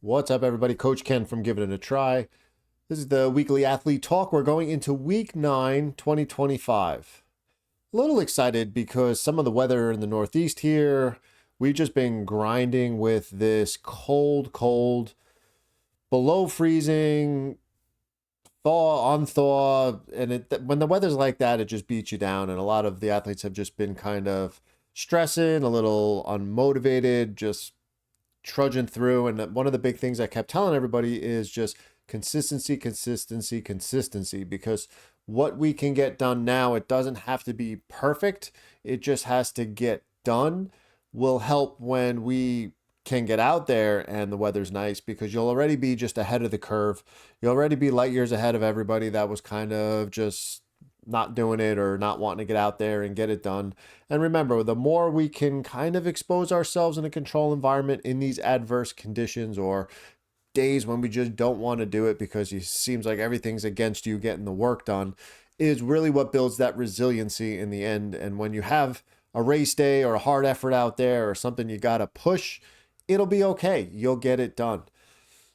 What's up, everybody? Coach Ken from Give It a Try. This is the weekly athlete talk. We're going into week 9, 2025. A little excited because some of the weather in the Northeast here, we've just been grinding with this cold, below freezing, thaw, unthaw. And when the weather's like that, it just beats you down. And a lot of the athletes have just been kind of stressing, a little unmotivated, just trudging through. And one of the big things I kept telling everybody is just consistency, because what we can get done now, it doesn't have to be perfect. It just has to get done. Will help when we can get out there and the weather's nice, because you'll already be just ahead of the curve. You'll already be light years ahead of everybody that was kind of just not doing it or not wanting to get out there and get it done. And remember, the more we can kind of expose ourselves in a control environment in these adverse conditions or days when we just don't want to do it because it seems like everything's against you getting the work done, is really what builds that resiliency in the end. And when you have a race day or a hard effort out there or something you got to push, it'll be okay. You'll get it done.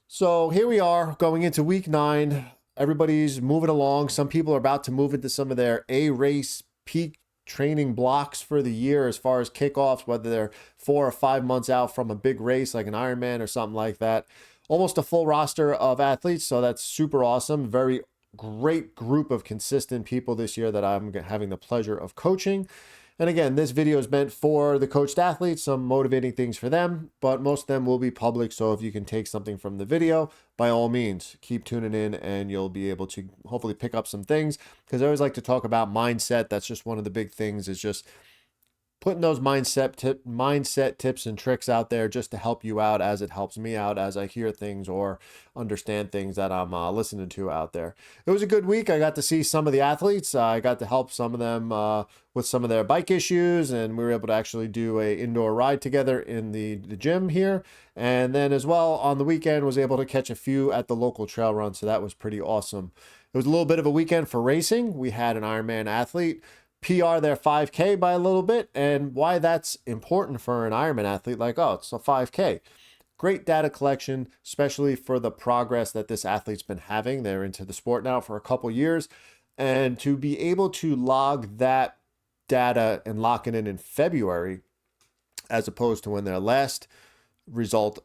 So here we are going into week 9. Everybody's moving along. Some people are about to move into some of their A-race peak training blocks for the year as far as kickoffs, whether they're 4 or 5 months out from a big race like an Ironman or something like that. Almost a full roster of athletes, so that's super awesome. Very great group of consistent people this year that I'm having the pleasure of coaching. And again, this video is meant for the coached athletes, some motivating things for them, but most of them will be public. So if you can take something from the video, by all means, keep tuning in and you'll be able to hopefully pick up some things. Because I always like to talk about mindset. That's just one of the big things, is just putting those mindset tips and tricks out there just to help you out as it helps me out as I hear things or understand things that I'm listening to out there. It was a good week. I got to see some of the athletes. I got to help some of them with some of their bike issues, and we were able to actually do a indoor ride together in the gym here. And then as well on the weekend was able to catch a few at the local trail run. So that was pretty awesome. It was a little bit of a weekend for racing. We had an Ironman athlete PR their 5K by a little bit, and why that's important for an Ironman athlete, like, oh, it's a 5K. Great data collection, especially for the progress that this athlete's been having. They're into the sport now for a couple years, and to be able to log that data and lock it in February, as opposed to when their last result,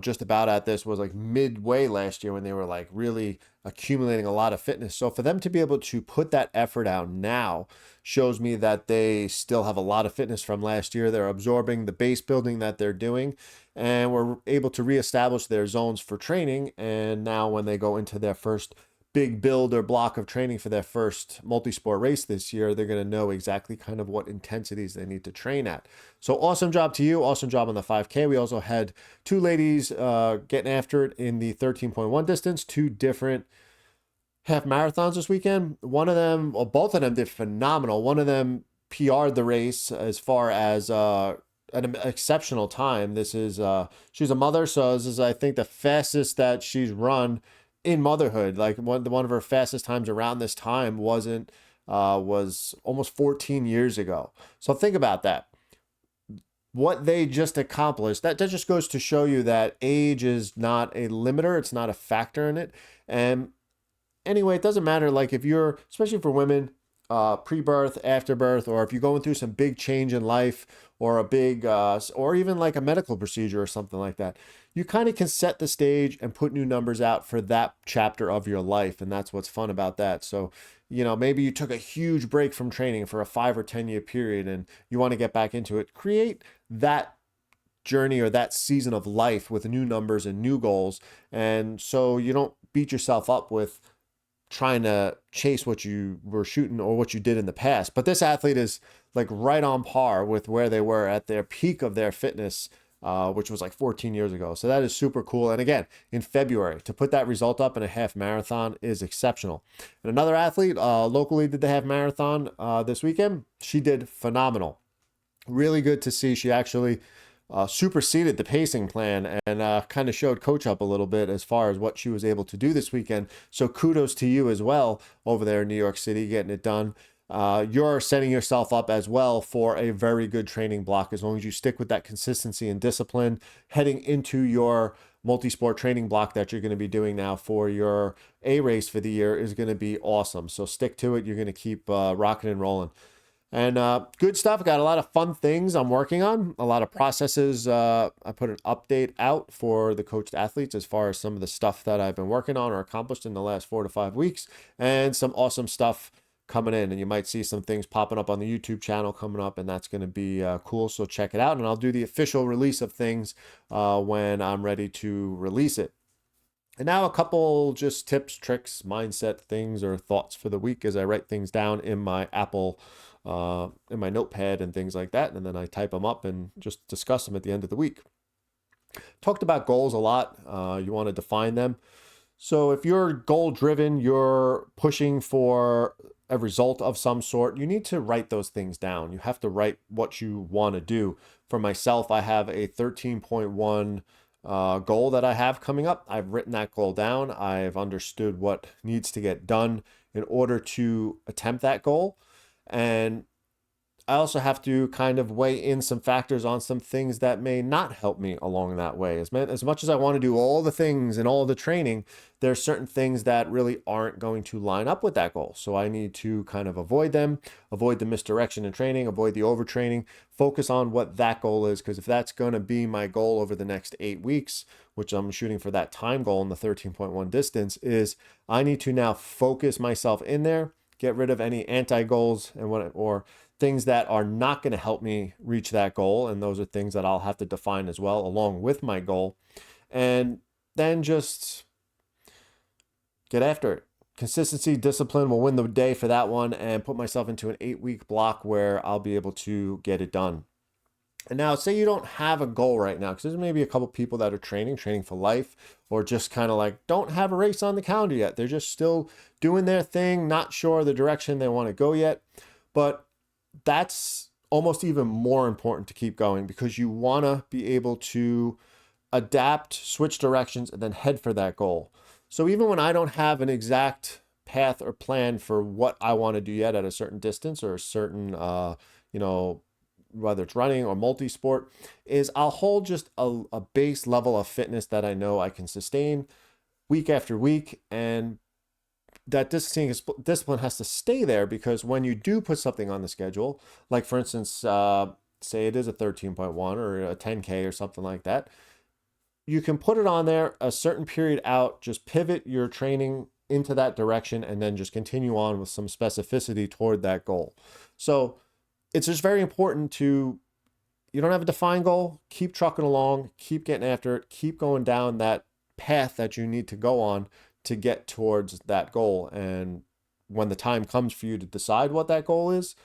just about at this was like midway last year when they were like really accumulating a lot of fitness. So for them to be able to put that effort out now shows me that they still have a lot of fitness from last year. They're absorbing the base building that they're doing, and we're able to reestablish their zones for training. And now when they go into their first big build or block of training for their first multi-sport race this year, they're going to know exactly kind of what intensities they need to train at. So awesome job to you. Awesome job on the 5K. We also had 2 ladies getting after it in the 13.1 distance, 2 different half marathons this weekend. One of them, or both of them, did phenomenal. One of them PR'd the race as far as an exceptional time. This is she's a mother, so this is, I think, the fastest that she's run in motherhood. Like one of her fastest times around this time was almost 14 years ago. So think about that. What they just accomplished, that just goes to show you that age is not a limiter. It's not a factor in it. And anyway, it doesn't matter. Like if you're, especially for women, pre-birth, after birth, or if you're going through some big change in life or a big, or even like a medical procedure or something like that, you kind of can set the stage and put new numbers out for that chapter of your life. And that's what's fun about that. So, maybe you took a huge break from training for a 5 or 10 year period and you want to get back into it. Create that journey or that season of life with new numbers and new goals. And so you don't beat yourself up with trying to chase what you were shooting or what you did in the past. But this athlete is like right on par with where they were at their peak of their fitness, which was like 14 years ago. So that is super cool. And again, in February, to put that result up in a half marathon is exceptional. And another athlete locally did the half marathon this weekend. She did phenomenal. Really good to see. She actually superseded the pacing plan and kind of showed coach up a little bit as far as what she was able to do this weekend. So kudos to you as well over there in New York City, getting it done. You're setting yourself up as well for a very good training block as long as you stick with that consistency and discipline heading into your multi-sport training block that you're going to be doing now for your A race for the year is going to be awesome. So stick to it. You're going to keep rocking and rolling. And good stuff. Got a lot of fun things I'm working on, a lot of processes. I put an update out for the coached athletes as far as some of the stuff that I've been working on or accomplished in the last 4 to 5 weeks, and some awesome stuff coming in. And you might see some things popping up on the YouTube channel coming up, and that's going to be cool. So check it out. And I'll do the official release of things when I'm ready to release it. And now a couple just tips, tricks, mindset things, or thoughts for the week as I write things down in my Apple, in my notepad and things like that. And then I type them up and just discuss them at the end of the week. Talked about goals a lot. You want to define them. So if you're goal driven, you're pushing for a result of some sort, you need to write those things down. You have to write what you want to do. For myself, I have a 13.1 goal that I have coming up. I've written that goal down. I've understood what needs to get done in order to attempt that goal. And I also have to kind of weigh in some factors on some things that may not help me along that way. As much as I want to do all the things and all the training, there's certain things that really aren't going to line up with that goal. So I need to kind of avoid them, avoid the misdirection in training, avoid the overtraining, focus on what that goal is. Because if that's going to be my goal over the next 8 weeks, which I'm shooting for that time goal in the 13.1 distance, is I need to now focus myself in there, get rid of any anti-goals or things that are not going to help me reach that goal. And those are things that I'll have to define as well, along with my goal. And then just get after it. Consistency, discipline will win the day for that one, and put myself into an 8-week block where I'll be able to get it done. And now say you don't have a goal right now, because there's maybe a couple people that are training for life, or just kind of like don't have a race on the calendar yet. They're just still doing their thing, not sure the direction they want to go yet. But that's almost even more important to keep going, because you want to be able to adapt, switch directions, and then head for that goal. So even when I don't have an exact path or plan for what I want to do yet at a certain distance or a certain, whether it's running or multi-sport, is I'll hold just a base level of fitness that I know I can sustain week after week. And that discipline has to stay there, because when you do put something on the schedule, like for instance, say it is a 13.1 or a 10K or something like that, you can put it on there a certain period out, just pivot your training into that direction, and then just continue on with some specificity toward that goal. So it's just very important you don't have a defined goal, keep trucking along, keep getting after it, keep going down that path that you need to go on to get towards that goal. And when the time comes for you to decide what that goal is,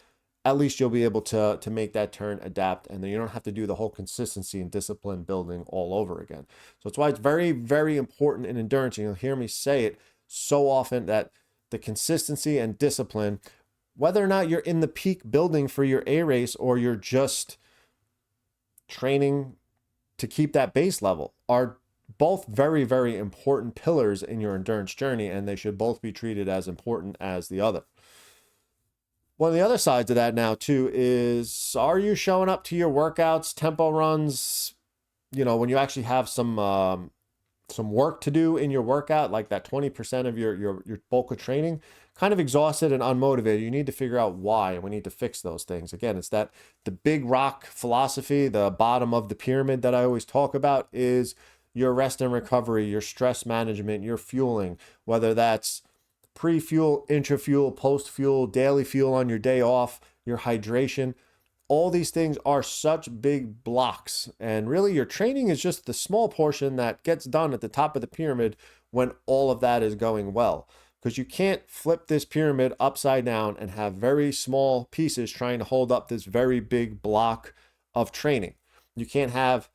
at least you'll be able to make that turn, adapt, and then you don't have to do the whole consistency and discipline building all over again. So that's why it's very, very important in endurance. And you'll hear me say it so often, that the consistency and discipline, whether or not you're in the peak building for your A race or you're just training to keep that base level, are both very, very important pillars in your endurance journey, and they should both be treated as important as the other. One of the other sides of that now too is, are you showing up to your workouts, tempo runs, when you actually have some work to do in your workout, like that 20% of your bulk of training, kind of exhausted and unmotivated? You need to figure out why, and we need to fix those things. Again, it's that the big rock philosophy, the bottom of the pyramid that I always talk about, is your rest and recovery, your stress management, your fueling, whether that's pre-fuel, intra-fuel, post-fuel, daily fuel on your day off, your hydration. All these things are such big blocks. And really your training is just the small portion that gets done at the top of the pyramid when all of that is going well. Because you can't flip this pyramid upside down and have very small pieces trying to hold up this very big block of training. You can't have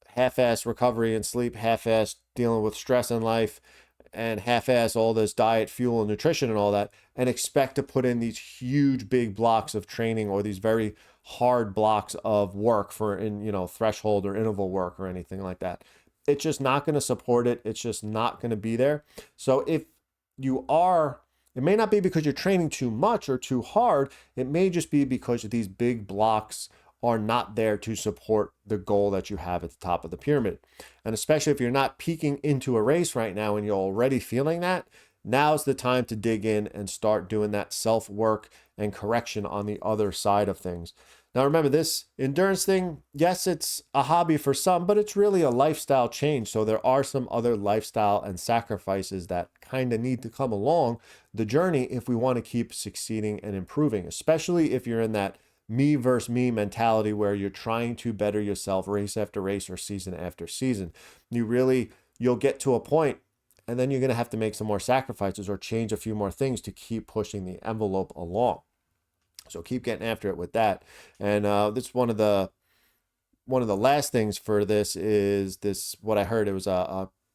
half-ass recovery and sleep, half-ass dealing with stress in life, and half-ass all this diet, fuel, and nutrition and all that, and expect to put in these huge big blocks of training or these very hard blocks of work for threshold or interval work or anything like that. It's just not going to support it. It's just not going to be there. So if you are, it may not be because you're training too much or too hard. It may just be because these big blocks are not there to support the goal that you have at the top of the pyramid. And especially if you're not peaking into a race right now and you're already feeling that, now's the time to dig in and start doing that self work and correction on the other side of things. Now, remember, this endurance thing, yes, it's a hobby for some, but it's really a lifestyle change. So there are some other lifestyle and sacrifices that kind of need to come along the journey if we want to keep succeeding and improving, especially if you're in that me versus me mentality where you're trying to better yourself race after race or season after season. You'll get to a point and then you're going to have to make some more sacrifices or change a few more things to keep pushing the envelope along. So keep getting after it with that. And this one of the last things for this is this. What I heard, it was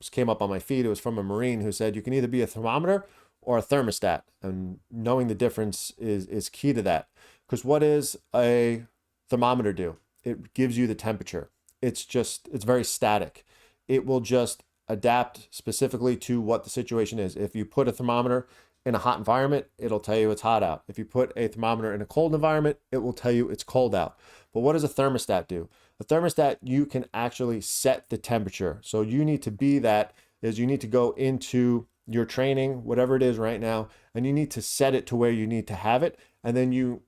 came up on my feed. It was from a Marine who said you can either be a thermometer or a thermostat, and knowing the difference is key to that. Because what does a thermometer do? It gives you the temperature. It's very static. It will just adapt specifically to what the situation is. If you put a thermometer in a hot environment, it'll tell you it's hot out. If you put a thermometer in a cold environment, it will tell you it's cold out. But what does a thermostat do? A thermostat, you can actually set the temperature. So you need to you need to go into your training, whatever it is right now, and you need to set it to where you need to have it. And then you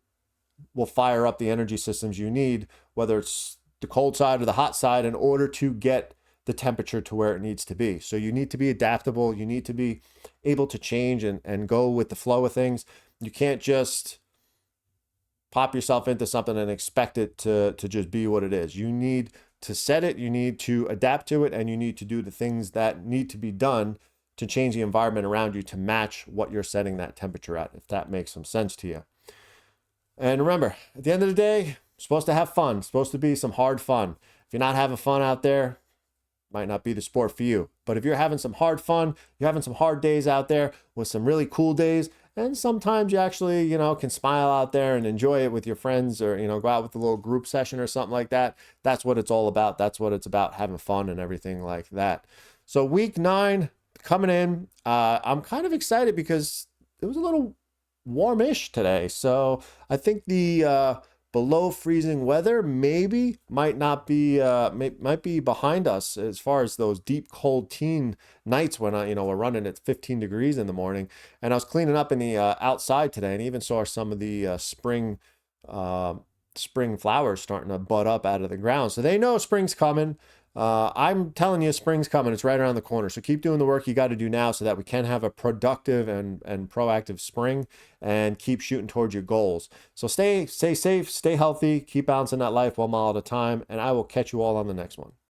will fire up the energy systems you need, whether it's the cold side or the hot side, in order to get the temperature to where it needs to be. So you need to be adaptable. You need to be able to change and go with the flow of things. You can't just pop yourself into something and expect it to just be what it is. You need to set it, you need to adapt to it, and you need to do the things that need to be done to change the environment around you to match what you're setting that temperature at, if that makes some sense to you. And remember, at the end of the day, you're supposed to have fun. It's supposed to be some hard fun. If you're not having fun out there, might not be the sport for you. But if you're having some hard fun, you're having some hard days out there with some really cool days, and sometimes you actually, can smile out there and enjoy it with your friends, or, go out with a little group session or something like that. That's what it's all about. That's what it's about, having fun and everything like that. So week 9 coming in, I'm kind of excited because it was a little warmish today. So I think the below freezing weather might be behind us as far as those deep cold teen nights when we're running at 15 degrees in the morning. And I was cleaning up in the outside today and even saw some of the spring flowers starting to bud up out of the ground. So they know spring's coming. I'm telling you, spring's coming. It's right around the corner. So keep doing the work you got to do now so that we can have a productive and proactive spring and keep shooting towards your goals. So stay safe, stay healthy, keep balancing that life 1 mile at a time, and I will catch you all on the next one.